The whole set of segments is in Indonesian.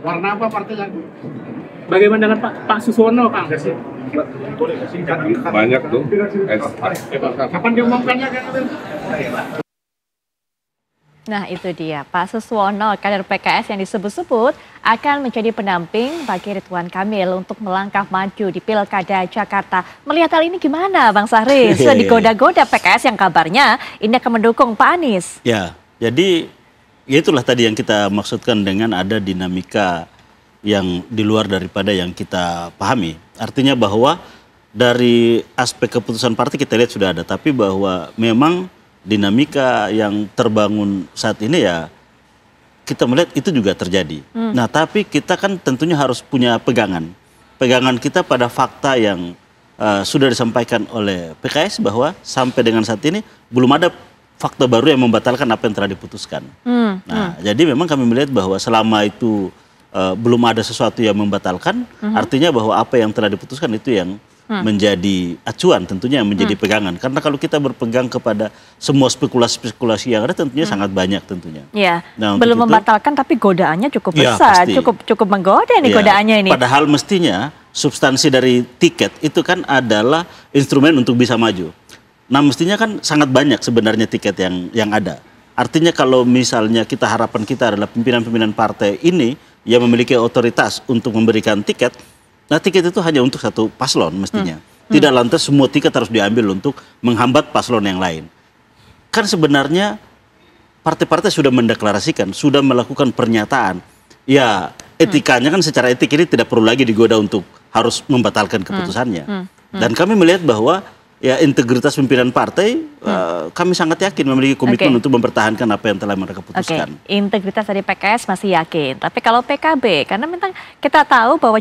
Warna apa partainya? Bagaimana dengan Pak Suswono, Kang? Banyak tuh. Kapan diumumkannya, Kang? Nah itu dia, Pak Suswono, kader PKS yang disebut-sebut akan menjadi pendamping bagi Ridwan Kamil untuk melangkah maju di Pilkada Jakarta. Melihat hal ini gimana Bang Sahri? Sudah digoda-goda PKS yang kabarnya ini akan mendukung Pak Anies. Ya, jadi ya itulah tadi yang kita maksudkan dengan ada dinamika yang di luar daripada yang kita pahami. Artinya bahwa dari aspek keputusan partai kita lihat sudah ada, tapi bahwa memang dinamika yang terbangun saat ini ya kita melihat itu juga terjadi. Nah tapi kita kan tentunya harus punya pegangan. Pegangan kita pada fakta yang sudah disampaikan oleh PKS bahwa sampai dengan saat ini belum ada fakta baru yang membatalkan apa yang telah diputuskan. Nah jadi memang kami melihat bahwa selama itu belum ada sesuatu yang membatalkan, artinya bahwa apa yang telah diputuskan itu yang menjadi acuan, tentunya yang menjadi pegangan. Karena kalau kita berpegang kepada semua spekulasi-spekulasi yang ada, tentunya sangat banyak tentunya. Ya, nah, belum membatalkan tapi godaannya cukup besar, ya, cukup menggoda nih godaannya ini. Padahal mestinya substansi dari tiket itu kan adalah instrumen untuk bisa maju. Nah mestinya kan sangat banyak sebenarnya tiket yang ada. Artinya kalau misalnya harapan kita adalah pimpinan-pimpinan partai ini yang memiliki otoritas untuk memberikan tiket, nah tiket itu hanya untuk satu paslon mestinya. Tidak lantas semua tiket harus diambil untuk menghambat paslon yang lain. Kan sebenarnya partai-partai sudah mendeklarasikan, sudah melakukan pernyataan. Ya etikanya kan secara etik ini tidak perlu lagi digoda untuk harus membatalkan keputusannya. Dan kami melihat bahwa ya integritas pimpinan partai kami sangat yakin memiliki komitmen untuk mempertahankan apa yang telah mereka putuskan. Integritas dari PKS masih yakin. Tapi kalau PKB, karena memang kita tahu bahwa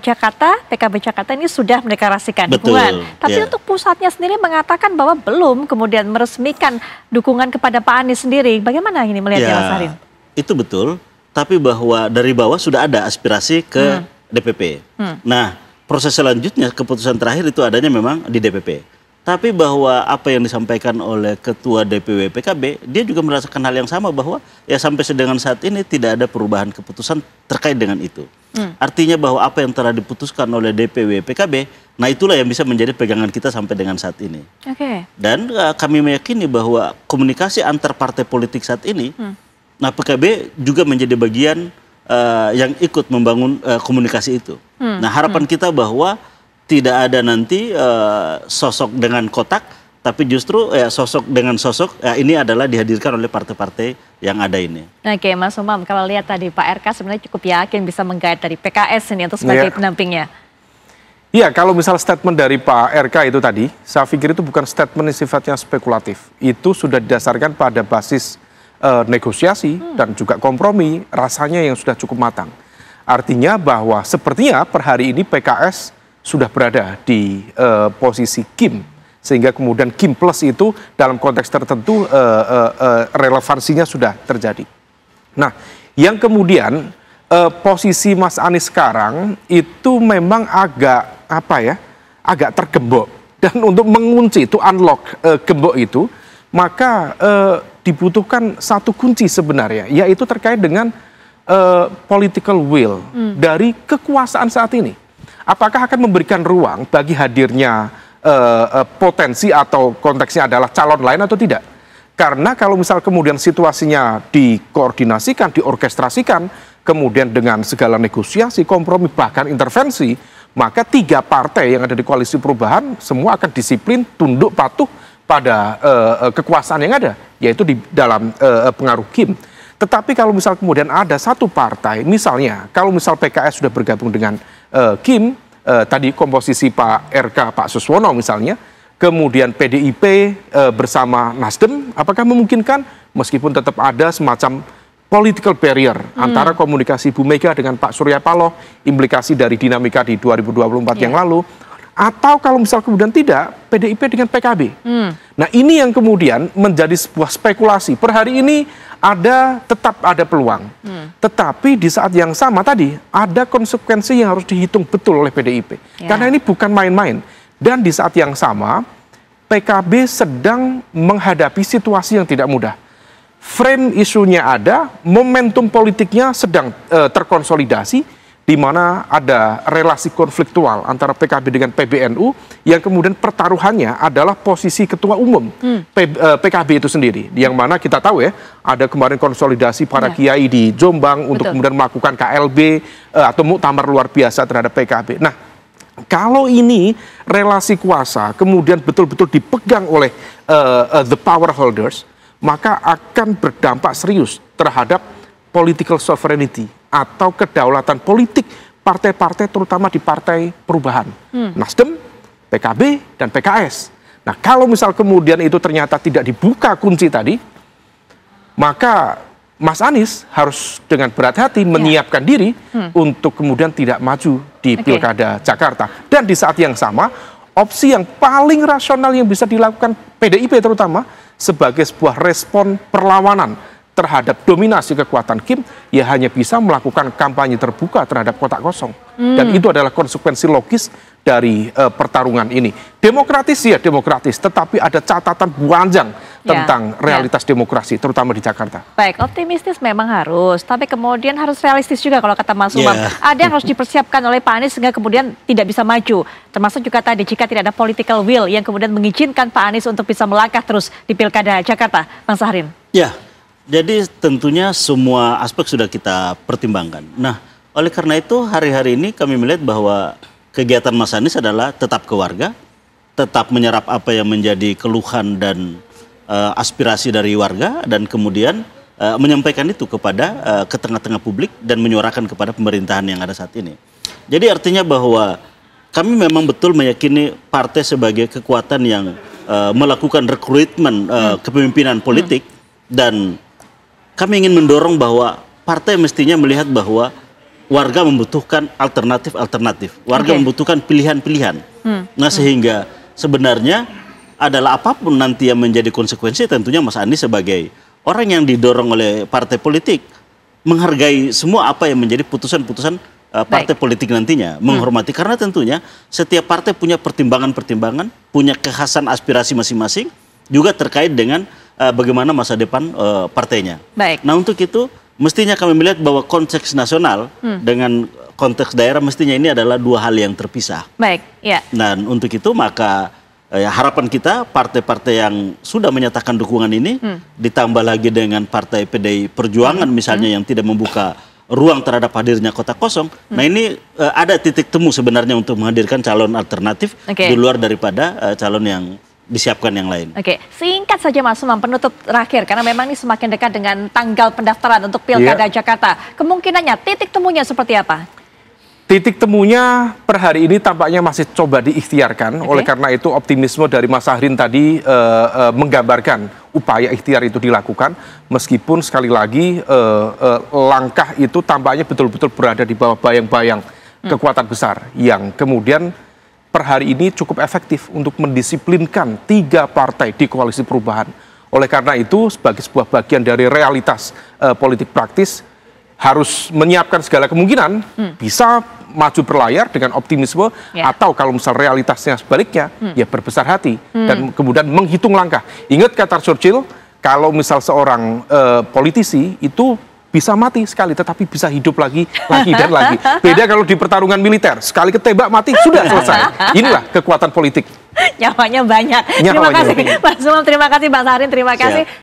PKB Jakarta ini sudah mendeklarasikan dukungan. Tapi untuk pusatnya sendiri mengatakan bahwa belum kemudian meresmikan dukungan kepada Pak Anies sendiri. Bagaimana ini melihatnya Mas Harin? Itu betul. Tapi bahwa dari bawah sudah ada aspirasi ke DPP. Nah proses selanjutnya keputusan terakhir itu adanya memang di DPP. Tapi bahwa apa yang disampaikan oleh Ketua DPW PKB, dia juga merasakan hal yang sama bahwa ya sampai dengan saat ini tidak ada perubahan keputusan terkait dengan itu. Artinya bahwa apa yang telah diputuskan oleh DPW PKB, nah itulah yang bisa menjadi pegangan kita sampai dengan saat ini. Dan kami meyakini bahwa komunikasi antar partai politik saat ini, nah PKB juga menjadi bagian yang ikut membangun komunikasi itu. Nah harapan kita bahwa tidak ada nanti sosok dengan kotak, tapi justru sosok dengan sosok ini adalah dihadirkan oleh partai-partai yang ada ini. Oke, Mas Umam, kalau lihat tadi Pak RK sebenarnya cukup yakin bisa menggait dari PKS ini untuk sebagai pendampingnya. Iya, kalau misal statement dari Pak RK itu tadi, saya pikir itu bukan statement yang sifatnya spekulatif. Itu sudah didasarkan pada basis negosiasi dan juga kompromi, rasanya yang sudah cukup matang. Artinya bahwa sepertinya per hari ini PKS sudah berada di posisi Kim, sehingga kemudian Kim plus itu dalam konteks tertentu relevansinya sudah terjadi. Nah, yang kemudian posisi Mas Anies sekarang itu memang agak agak tergembok, dan untuk mengunci itu unlock gembok itu, maka dibutuhkan satu kunci sebenarnya, yaitu terkait dengan political will dari kekuasaan saat ini. Apakah akan memberikan ruang bagi hadirnya potensi atau konteksnya adalah calon lain atau tidak? Karena kalau misal kemudian situasinya dikoordinasikan, diorkestrasikan, kemudian dengan segala negosiasi, kompromi, bahkan intervensi, maka tiga partai yang ada di koalisi perubahan semua akan disiplin, tunduk, patuh pada kekuasaan yang ada, yaitu di dalam pengaruh Kim. Tetapi kalau misal kemudian ada satu partai, misalnya kalau misal PKS sudah bergabung dengan Kim, tadi komposisi Pak RK, Pak Suswono misalnya, kemudian PDIP bersama Nasdem, apakah memungkinkan meskipun tetap ada semacam political barrier antara komunikasi Bu Mega dengan Pak Surya Paloh, implikasi dari dinamika di 2024 yang lalu, atau kalau misal kemudian tidak, PDIP dengan PKB. Nah ini yang kemudian menjadi sebuah spekulasi. Per hari ini tetap ada peluang. Tetapi di saat yang sama tadi, ada konsekuensi yang harus dihitung betul oleh PDIP. Karena ini bukan main-main. Dan di saat yang sama, PKB sedang menghadapi situasi yang tidak mudah. frame isunya ada, momentum politiknya sedang terkonsolidasi, di mana ada relasi konfliktual antara PKB dengan PBNU yang kemudian pertaruhannya adalah posisi ketua umum PKB itu sendiri, yang mana kita tahu ya ada kemarin konsolidasi para kiai di Jombang untuk kemudian melakukan KLB atau muktamar luar biasa terhadap PKB. Nah, kalau ini relasi kuasa kemudian betul-betul dipegang oleh the power holders, maka akan berdampak serius terhadap political sovereignty atau kedaulatan politik partai-partai, terutama di Partai Perubahan, Nasdem, PKB, dan PKS. Nah, kalau misal kemudian itu ternyata tidak dibuka kunci tadi, maka Mas Anies harus dengan berat hati menyiapkan diri untuk kemudian tidak maju di Pilkada Jakarta. Dan di saat yang sama, opsi yang paling rasional yang bisa dilakukan PDIP terutama sebagai sebuah respon perlawanan terhadap dominasi kekuatan Kim, ya hanya bisa melakukan kampanye terbuka terhadap kotak kosong. Dan itu adalah konsekuensi logis dari pertarungan ini. Demokratis ya demokratis, tetapi ada catatan panjang tentang realitas demokrasi, terutama di Jakarta. Baik, optimistis memang harus, tapi kemudian harus realistis juga kalau kata Mas Umam. Ada yang harus dipersiapkan oleh Pak Anies sehingga kemudian tidak bisa maju. Termasuk juga tadi jika tidak ada political will yang kemudian mengizinkan Pak Anies untuk bisa melangkah terus di Pilkada Jakarta. Bang Sahrin. Ya. Jadi tentunya semua aspek sudah kita pertimbangkan. Nah, oleh karena itu hari-hari ini kami melihat bahwa kegiatan Mas Anies adalah tetap ke warga, tetap menyerap apa yang menjadi keluhan dan aspirasi dari warga, dan kemudian menyampaikan itu kepada ke tengah-tengah publik dan menyuarakan kepada pemerintahan yang ada saat ini. Jadi artinya bahwa kami memang betul meyakini partai sebagai kekuatan yang melakukan rekrutmen kepemimpinan politik, dan kami ingin mendorong bahwa partai mestinya melihat bahwa warga membutuhkan alternatif-alternatif. Warga membutuhkan pilihan-pilihan. Nah, sehingga sebenarnya adalah apapun nanti yang menjadi konsekuensi, tentunya Mas Anies sebagai orang yang didorong oleh partai politik menghargai semua apa yang menjadi putusan-putusan partai politik nantinya. Menghormati, karena tentunya setiap partai punya pertimbangan-pertimbangan, punya kekhasan aspirasi masing-masing, juga terkait dengan bagaimana masa depan partainya. Nah, untuk itu mestinya kami melihat bahwa konteks nasional dengan konteks daerah mestinya ini adalah dua hal yang terpisah. Dan untuk itu maka harapan kita partai-partai yang sudah menyatakan dukungan ini ditambah lagi dengan partai PDI Perjuangan misalnya yang tidak membuka ruang terhadap hadirnya kotak kosong. Nah, ini ada titik temu sebenarnya untuk menghadirkan calon alternatif di luar daripada calon yang disiapkan yang lain. Singkat saja Mas Umam, penutup terakhir, karena memang ini semakin dekat dengan tanggal pendaftaran untuk Pilkada Jakarta. Kemungkinannya, titik temunya seperti apa? Titik temunya per hari ini tampaknya masih coba diikhtiarkan. Oleh karena itu optimisme dari Mas Sahrin tadi menggambarkan upaya ikhtiar itu dilakukan, meskipun sekali lagi langkah itu tampaknya betul-betul berada di bawah bayang-bayang kekuatan besar yang kemudian per hari ini cukup efektif untuk mendisiplinkan 3 partai di koalisi perubahan. Oleh karena itu, sebagai sebuah bagian dari realitas politik praktis, harus menyiapkan segala kemungkinan, bisa maju berlayar dengan optimisme, atau kalau misal realitasnya sebaliknya, ya berbesar hati, dan kemudian menghitung langkah. Ingat kata Churchill, kalau misal seorang politisi itu bisa mati sekali, tetapi bisa hidup lagi dan lagi. Beda kalau di pertarungan militer, sekali ketembak mati, sudah selesai. Inilah kekuatan politik. Nyawanya banyak. Terima kasih Mas Umam, terima kasih Bang Sahrin, terima kasih.